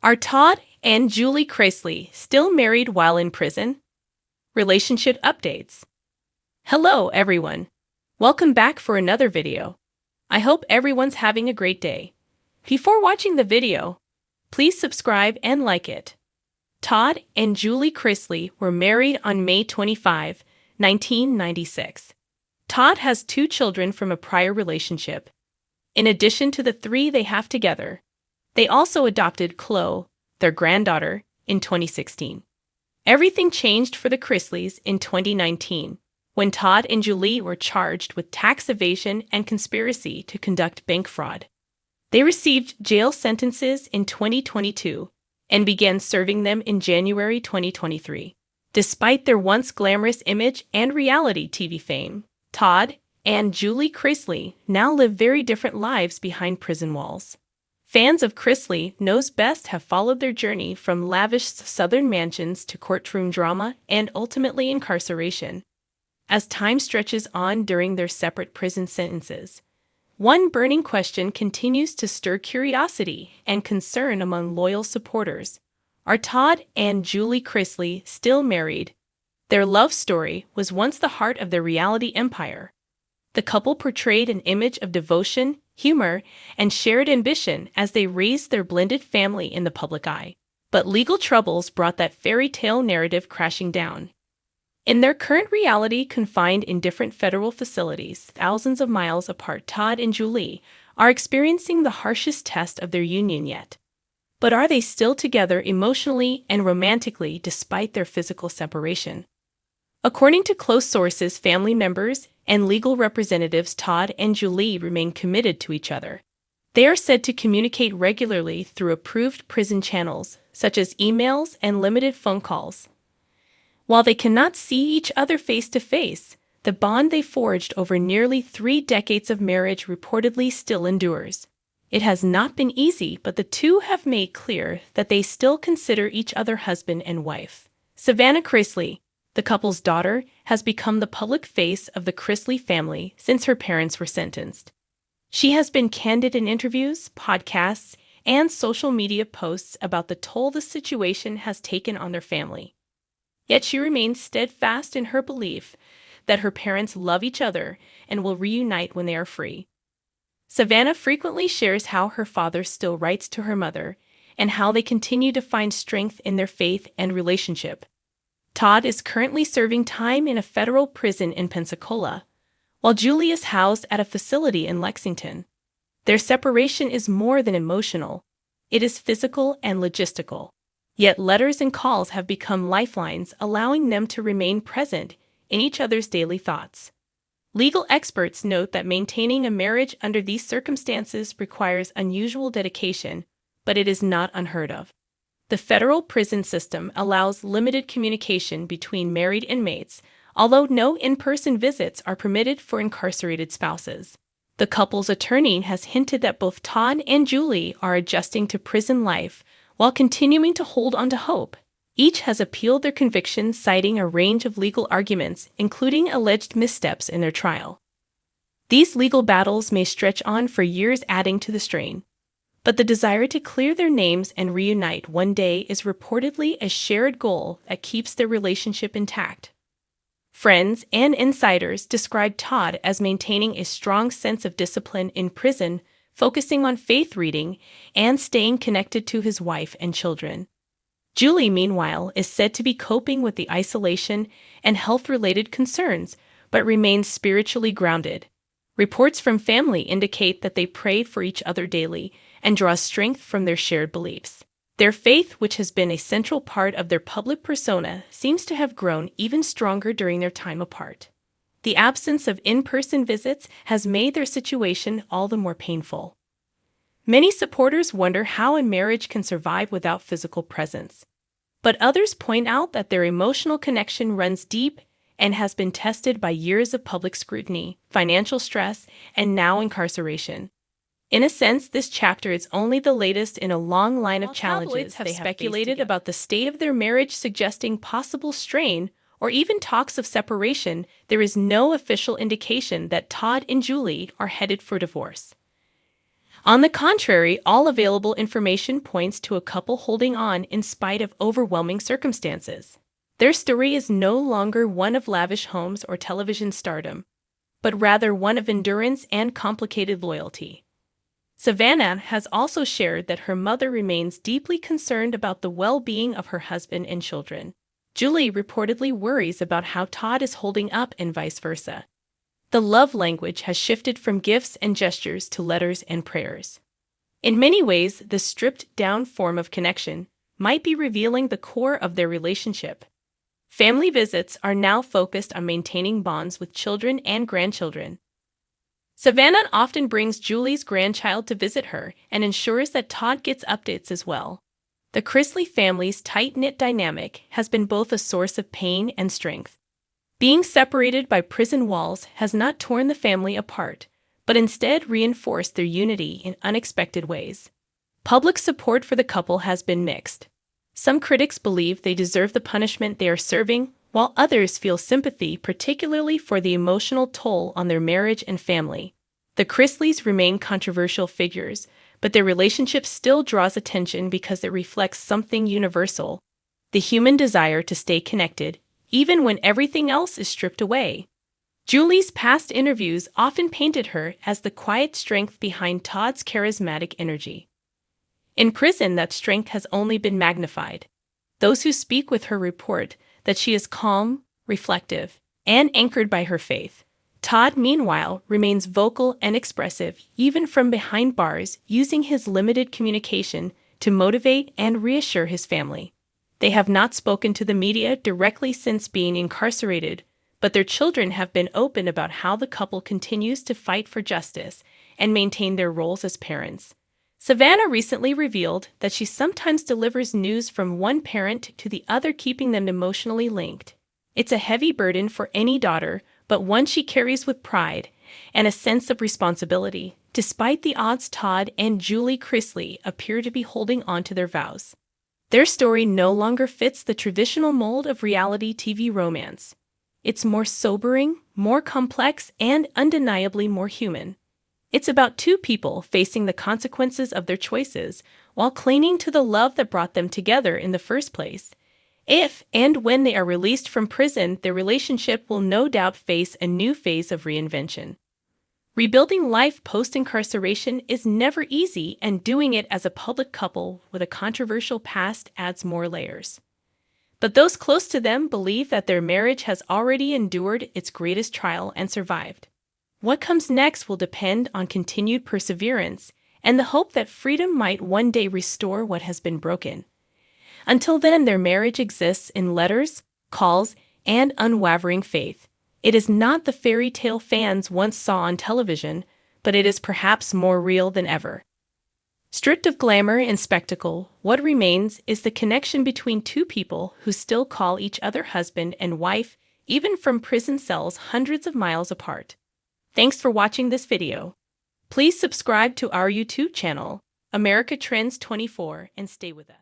Are Todd and Julie Chrisley still married while in prison? Relationship updates. Hello, everyone. Welcome back for another video. I hope everyone's having a great day. Before watching the video, please subscribe and like it. Todd and Julie Chrisley were married on May 25, 1996. Todd has 2 children from a prior relationship. In addition to the 3 they have together, they also adopted Chloe, their granddaughter, in 2016. Everything changed for the Chrisleys in 2019, when Todd and Julie were charged with tax evasion and conspiracy to conduct bank fraud. They received jail sentences in 2022 and began serving them in January 2023. Despite their once glamorous image and reality TV fame, Todd and Julie Chrisley now live very different lives behind prison walls. Fans of Chrisley Knows Best have followed their journey from lavish southern mansions to courtroom drama and ultimately incarceration. As time stretches on during their separate prison sentences, one burning question continues to stir curiosity and concern among loyal supporters. Are Todd and Julie Chrisley still married? Their love story was once the heart of their reality empire. The couple portrayed an image of devotion, humor, and shared ambition as they raised their blended family in the public eye. But legal troubles brought that fairy tale narrative crashing down. In their current reality, confined in different federal facilities, thousands of miles apart, Todd and Julie are experiencing the harshest test of their union yet. But are they still together emotionally and romantically despite their physical separation? According to close sources, family members, and legal representatives, Todd and Julie remain committed to each other. They are said to communicate regularly through approved prison channels, such as emails and limited phone calls. While they cannot see each other face to face, the bond they forged over nearly 3 decades of marriage reportedly still endures. It has not been easy, but the two have made clear that they still consider each other husband and wife. Savannah Chrisley, the couple's daughter, has become the public face of the Chrisley family since her parents were sentenced. She has been candid in interviews, podcasts, and social media posts about the toll the situation has taken on their family. Yet she remains steadfast in her belief that her parents love each other and will reunite when they are free. Savannah frequently shares how her father still writes to her mother and how they continue to find strength in their faith and relationship. Todd is currently serving time in a federal prison in Pensacola, while Julie is housed at a facility in Lexington. Their separation is more than emotional. It is physical and logistical. Yet letters and calls have become lifelines, allowing them to remain present in each other's daily thoughts. Legal experts note that maintaining a marriage under these circumstances requires unusual dedication, but it is not unheard of. The federal prison system allows limited communication between married inmates, although no in-person visits are permitted for incarcerated spouses. The couple's attorney has hinted that both Todd and Julie are adjusting to prison life while continuing to hold on to hope. Each has appealed their convictions, citing a range of legal arguments, including alleged missteps in their trial. These legal battles may stretch on for years, adding to the strain. But the desire to clear their names and reunite one day is reportedly a shared goal that keeps their relationship intact. Friends and insiders describe Todd as maintaining a strong sense of discipline in prison, focusing on faith reading, and staying connected to his wife and children. Julie, meanwhile, is said to be coping with the isolation and health-related concerns, but remains spiritually grounded. Reports from family indicate that they pray for each other daily and draw strength from their shared beliefs. Their faith, which has been a central part of their public persona, seems to have grown even stronger during their time apart. The absence of in-person visits has made their situation all the more painful. Many supporters wonder how a marriage can survive without physical presence. But others point out that their emotional connection runs deep and has been tested by years of public scrutiny, financial stress, and now incarceration. In a sense, this chapter is only the latest in a long line of challenges. They have speculated about the state of their marriage, suggesting possible strain or even talks of separation. There is no official indication that Todd and Julie are headed for divorce. On the contrary, all available information points to a couple holding on in spite of overwhelming circumstances. Their story is no longer one of lavish homes or television stardom, but rather one of endurance and complicated loyalty. Savannah has also shared that her mother remains deeply concerned about the well-being of her husband and children. Julie reportedly worries about how Todd is holding up and vice versa. The love language has shifted from gifts and gestures to letters and prayers. In many ways, the stripped-down form of connection might be revealing the core of their relationship. Family visits are now focused on maintaining bonds with children and grandchildren. Savannah often brings Julie's grandchild to visit her and ensures that Todd gets updates as well. The Chrisley family's tight-knit dynamic has been both a source of pain and strength. Being separated by prison walls has not torn the family apart, but instead reinforced their unity in unexpected ways. Public support for the couple has been mixed. Some critics believe they deserve the punishment they are serving, while others feel sympathy, particularly for the emotional toll on their marriage and family. The Chrisleys remain controversial figures, but their relationship still draws attention because it reflects something universal: the human desire to stay connected, even when everything else is stripped away. Julie's past interviews often painted her as the quiet strength behind Todd's charismatic energy. In prison, that strength has only been magnified. Those who speak with her report that she is calm, reflective, and anchored by her faith. Todd, meanwhile, remains vocal and expressive, even from behind bars, using his limited communication to motivate and reassure his family. They have not spoken to the media directly since being incarcerated, but their children have been open about how the couple continues to fight for justice and maintain their roles as parents. Savannah recently revealed that she sometimes delivers news from one parent to the other, keeping them emotionally linked. It's a heavy burden for any daughter, but one she carries with pride and a sense of responsibility. Despite the odds, Todd and Julie Chrisley appear to be holding on to their vows. Their story no longer fits the traditional mold of reality TV romance. It's more sobering, more complex, and undeniably more human. It's about two people facing the consequences of their choices while clinging to the love that brought them together in the first place. If and when they are released from prison, their relationship will no doubt face a new phase of reinvention. Rebuilding life post-incarceration is never easy, and doing it as a public couple with a controversial past adds more layers. But those close to them believe that their marriage has already endured its greatest trial and survived. What comes next will depend on continued perseverance and the hope that freedom might one day restore what has been broken. Until then, their marriage exists in letters, calls, and unwavering faith. It is not the fairy tale fans once saw on television, but it is perhaps more real than ever. Stripped of glamour and spectacle, what remains is the connection between two people who still call each other husband and wife, even from prison cells hundreds of miles apart. Thanks for watching this video. Please subscribe to our YouTube channel, America Trends 24, and stay with us.